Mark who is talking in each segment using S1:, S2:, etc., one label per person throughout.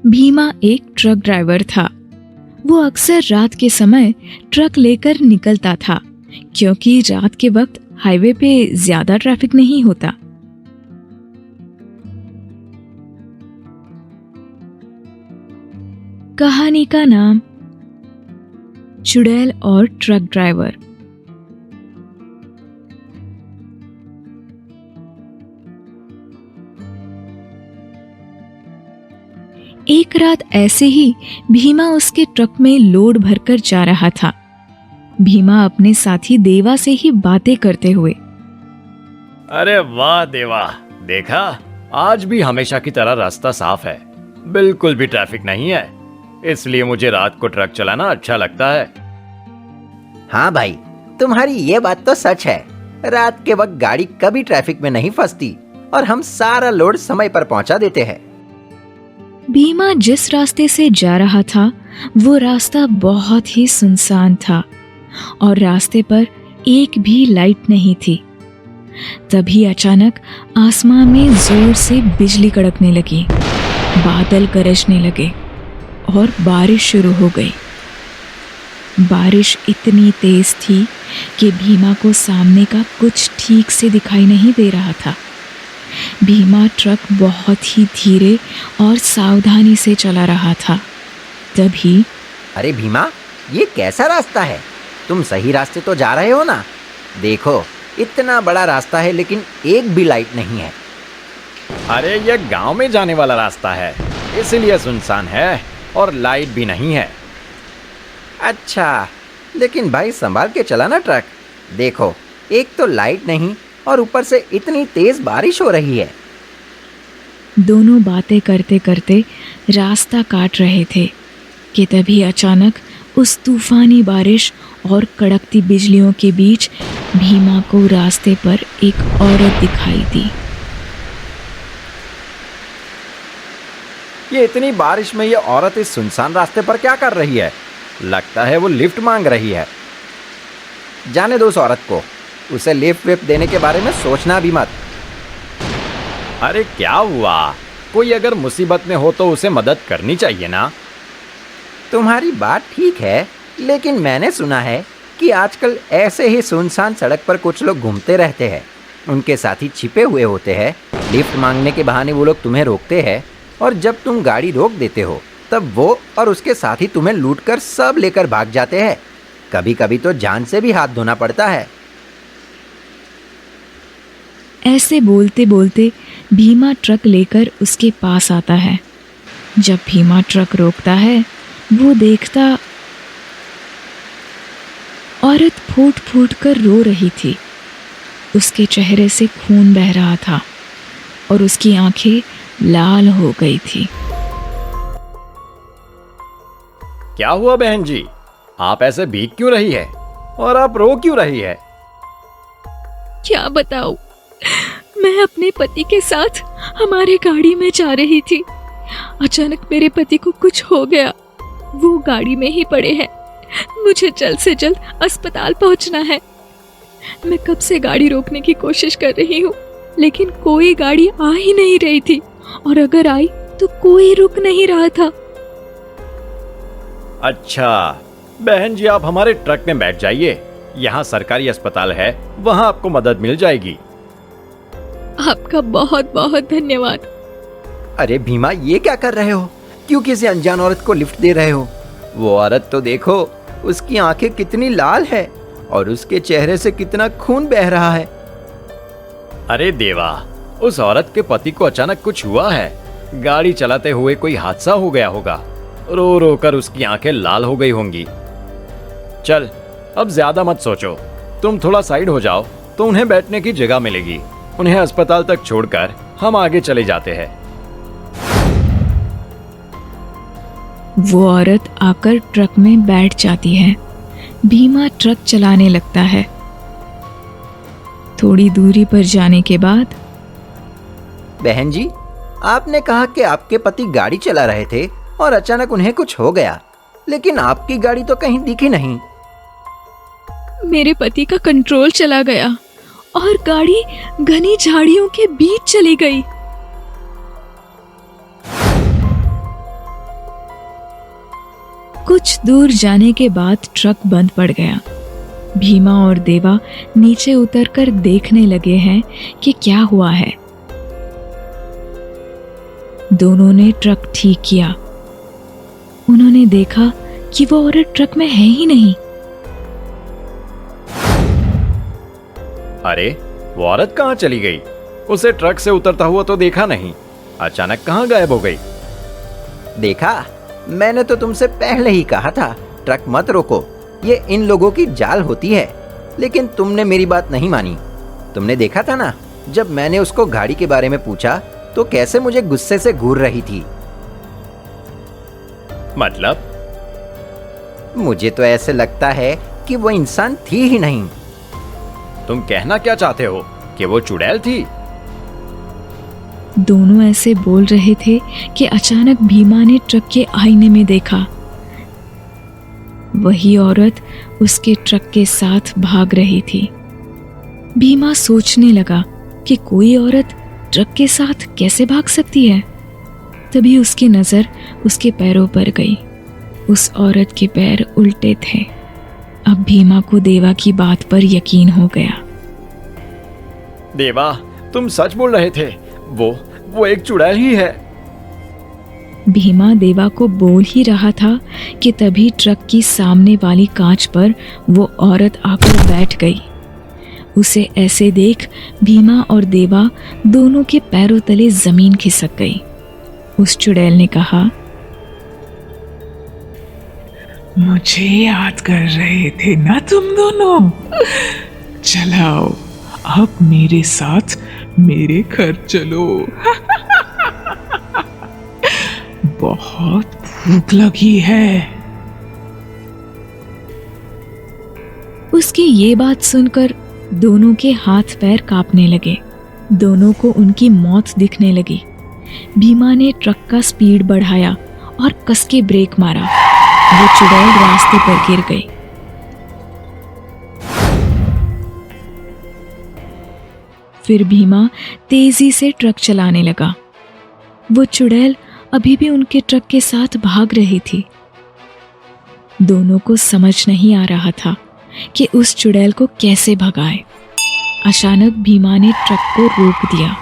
S1: भीमा एक truck driver था। वो अक्सर रात के समय ट्रक लेकर निकलता था, क्योंकि रात के वक्त हाईवे पे ज्यादा ट्रैफिक नहीं होता। कहानी का नाम चुड़ैल और ट्रक ड्राइवर। एक रात ऐसे ही भीमा उसके ट्रक में लोड भरकर जा रहा था। भीमा अपने साथी देवा से ही बातें करते हुए,
S2: अरे वाह देवा, देखा आज भी हमेशा की तरह रास्ता साफ है, बिल्कुल भी ट्रैफिक नहीं है। इसलिए मुझे रात को ट्रक चलाना अच्छा लगता है।
S3: हाँ भाई, तुम्हारी ये बात तो सच है। रात के वक्त गाड़ी कभी ट्रैफिक में नहीं फंसती और हम सारा लोड समय पर पहुंचा देते हैं।
S1: भीमा जिस रास्ते से जा रहा था वो रास्ता बहुत ही सुनसान था और रास्ते पर एक भी लाइट नहीं थी। तभी अचानक आसमान में जोर से बिजली कड़कने लगी, बादल गरजने लगे और बारिश शुरू हो गई। बारिश इतनी तेज थी कि भीमा को सामने का कुछ ठीक से दिखाई नहीं दे रहा था। भीमा ट्रक बहुत ही धीरे और सावधानी से चला रहा था। तभी,
S3: अरे भीमा, ये कैसा रास्ता है? तुम सही रास्ते तो जा रहे हो ना? देखो, इतना बड़ा रास्ता है लेकिन एक भी लाइट नहीं है।
S2: अरे ये गांव में जाने वाला रास्ता है, इसलिए सुनसान है और लाइट भी नहीं है।
S3: अच्छा, लेकिन भाई संभाल के चलाना ट्रक। देखो, एक तो लाइट नहीं और ऊपर से इतनी तेज बारिश हो रही है।
S1: दोनों बातें करते करते रास्ता काट रहे थे कि तभी अचानक उस तूफानी बारिश और कड़कती बिजलियों के बीच भीमा को रास्ते पर एक औरत दिखाई दी।
S2: ये इतनी बारिश में ये औरत इस सुनसान रास्ते पर क्या कर रही है? लगता है वो लिफ्ट मांग रही है।
S3: जाने दो उस औरत को, उसे लिफ्ट विफ्ट देने के बारे में सोचना भी मत।
S2: अरे क्या हुआ? कोई अगर मुसीबत में हो तो उसे मदद करनी चाहिए ना।
S3: तुम्हारी बात ठीक है, लेकिन मैंने सुना है कि आजकल ऐसे ही सुनसान सड़क पर कुछ लोग घूमते रहते हैं। उनके साथी छिपे हुए होते हैं। लिफ्ट मांगने के बहाने वो लोग तुम्हें रोकते हैं और जब तुम गाड़ी रोक देते हो तब वो और उसके साथी तुम्हें लूटकर सब लेकर भाग जाते हैं। कभी कभी तो जान से भी हाथ धोना पड़ता है।
S1: ऐसे बोलते बोलते भीमा ट्रक लेकर उसके पास आता है। जब भीमा ट्रक रोकता है वो देखता औरत फूट फूट कर रो रही थी। उसके चेहरे से खून बह रहा था और उसकी आंखें लाल हो गई थी।
S2: क्या हुआ बहन जी? आप ऐसे भीग क्यों रही है और आप रो क्यों रही है?
S1: क्या बताऊं, मैं अपने पति के साथ हमारे गाड़ी में जा रही थी। अचानक मेरे पति को कुछ हो गया। वो गाड़ी में ही पड़े हैं। मुझे जल्द से जल्द अस्पताल पहुंचना है। मैं कब से गाड़ी रोकने की कोशिश कर रही हूँ, लेकिन कोई गाड़ी आ ही नहीं रही थी और अगर आई तो कोई रुक नहीं रहा था।
S2: अच्छा बहन जी, आप हमारे ट्रक में बैठ जाइए। यहाँ सरकारी अस्पताल है, वहाँ आपको मदद मिल जाएगी।
S1: आपका बहुत बहुत धन्यवाद।
S3: अरे भीमा, ये क्या कर रहे हो? क्यों किसी अनजान औरत को लिफ्ट दे रहे हो? वो औरत तो देखो, उसकी आंखें कितनी लाल है और उसके चेहरे से कितना खून बह रहा है।
S2: अरे देवा, उस औरत के पति को अचानक कुछ हुआ है। गाड़ी चलाते हुए कोई हादसा हो गया होगा। रो रो कर उसकी आंखें लाल हो गई होंगी। चल, अब ज्यादा मत सोचो, तुम थोड़ा साइड हो जाओ तो उन्हें बैठने की जगह मिलेगी। उन्हें अस्पताल तक छोड़कर हम आगे चले जाते हैं।
S1: वो औरत आकर ट्रक में बैठ जाती है। भीमा ट्रक चलाने लगता है। थोड़ी दूरी पर जाने के बाद,
S3: बहन जी, आपने कहा कि आपके पति गाड़ी चला रहे थे और अचानक उन्हें कुछ हो गया, लेकिन आपकी गाड़ी तो कहीं दिखी नहीं।
S1: मेरे पति का कंट्रोल चला गया और गाड़ी घनी झाड़ियों के बीच चली गई। कुछ दूर जाने के बाद ट्रक बंद पड़ गया। भीमा और देवा नीचे उतरकर देखने लगे हैं कि क्या हुआ है। दोनों ने ट्रक ठीक किया। उन्होंने देखा कि वो औरत ट्रक में है ही नहीं।
S2: अरे, वो औरत कहाँ चली गई? उसे ट्रक से उतरता हुआ तो देखा नहीं। अचानक कहाँ गायब हो गई?
S3: देखा, मैंने तो तुमसे पहले ही कहा था ट्रक मत रोको, ये इन लोगों की जाल होती है। लेकिन तुमने मेरी बात नहीं मानी। तुमने देखा था ना, जब मैंने उसको गाड़ी के बारे में पूछा तो कैसे मुझे गुस्से से घूर रही थी।
S2: मतलब?
S3: मुझे तो ऐसे लगता है कि वो इंसान थी ही नहीं।
S2: तुम कहना क्या चाहते हो कि वो चुड़ैल थी?
S1: दोनों ऐसे बोल रहे थे कि अचानक भीमा ने ट्रक के आईने में देखा। वही औरत उसके ट्रक के साथ भाग रही थी। भीमा सोचने लगा कि कोई औरत ट्रक के साथ कैसे भाग सकती है। तभी उसकी नजर उसके पैरों पर गई। उस औरत के पैर उल्टे थे। अब भीमा को देवा की बात पर यकीन हो गया।
S2: देवा, तुम सच बोल रहे थे। वो एक चुड़ैल ही है।
S1: भीमा देवा को बोल ही रहा था कि तभी ट्रक की सामने वाली कांच पर वो औरत आकर बैठ गई। उसे ऐसे देख भीमा और देवा दोनों के पैरों तले जमीन खिसक गई। उस चुड़ैल ने कहा,
S4: मुझे याद कर रहे थे ना तुम दोनों? चलाओ, अब मेरे साथ मेरे घर चलो। बहुत भूख लगी है।
S1: उसकी ये बात सुनकर दोनों के हाथ पैर कांपने लगे। दोनों को उनकी मौत दिखने लगी। भीमा ने ट्रक का स्पीड बढ़ाया और कस के ब्रेक मारा। वो चुड़ैल रास्ते पर गिर गई। फिर भीमा तेजी से ट्रक चलाने लगा। वो चुड़ैल अभी भी उनके ट्रक के साथ भाग रही थी। दोनों को समझ नहीं आ रहा था कि उस चुड़ैल को कैसे भगाए। अचानक भीमा ने ट्रक को रोक दिया।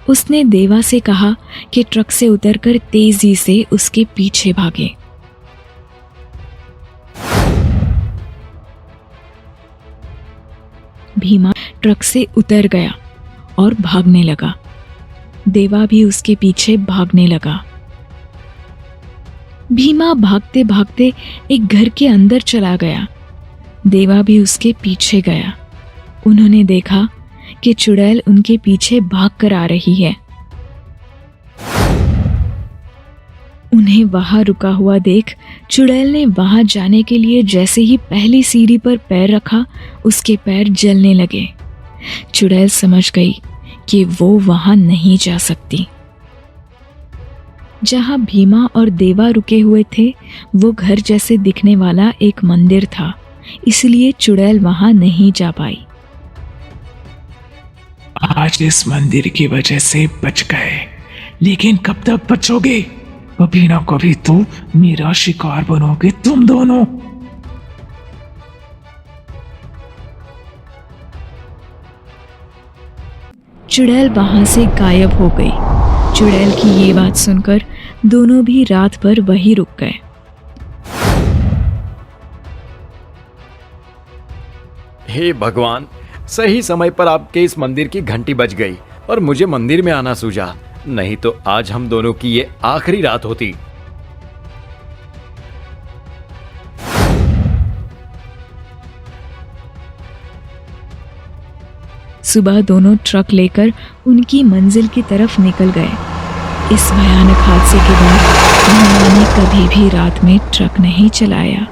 S1: उसने देवा से कहा कि ट्रक से उतरकर तेजी से उसके पीछे भागे। भीमा ट्रक से उतर गया और भागने लगा। देवा भी उसके पीछे भागने लगा। भीमा भागते भागते एक घर के अंदर चला गया। देवा भी उसके पीछे गया। उन्होंने देखा कि चुड़ैल उनके पीछे भागकर आ रही है। उन्हें वहां रुका हुआ देख चुड़ैल ने वहां जाने के लिए जैसे ही पहली सीढ़ी पर पैर रखा, उसके पैर जलने लगे। चुड़ैल समझ गई कि वो वहां नहीं जा सकती। जहां भीमा और देवा रुके हुए थे वो घर जैसे दिखने वाला एक मंदिर था, इसलिए चुड़ैल वहां नहीं जा पाई।
S4: आज इस मंदिर की वजह से बच गए, लेकिन कब तक बचोगे? कभी ना कभी तो मेरा शिकार बनोगे तुम दोनों।
S1: चुड़ैल वहां से गायब हो गई। चुड़ैल की ये बात सुनकर दोनों भी रात भर वहीं रुक गए।
S2: हे भगवान, सही समय पर आपके इस मंदिर की घंटी बज गई और मुझे मंदिर में आना सूझा, नहीं तो आज हम दोनों की ये आखिरी रात होती।
S1: सुबह दोनों ट्रक लेकर उनकी मंजिल की तरफ निकल गए। इस भयानक हादसे के बाद भीमा ने कभी भी रात में ट्रक नहीं चलाया।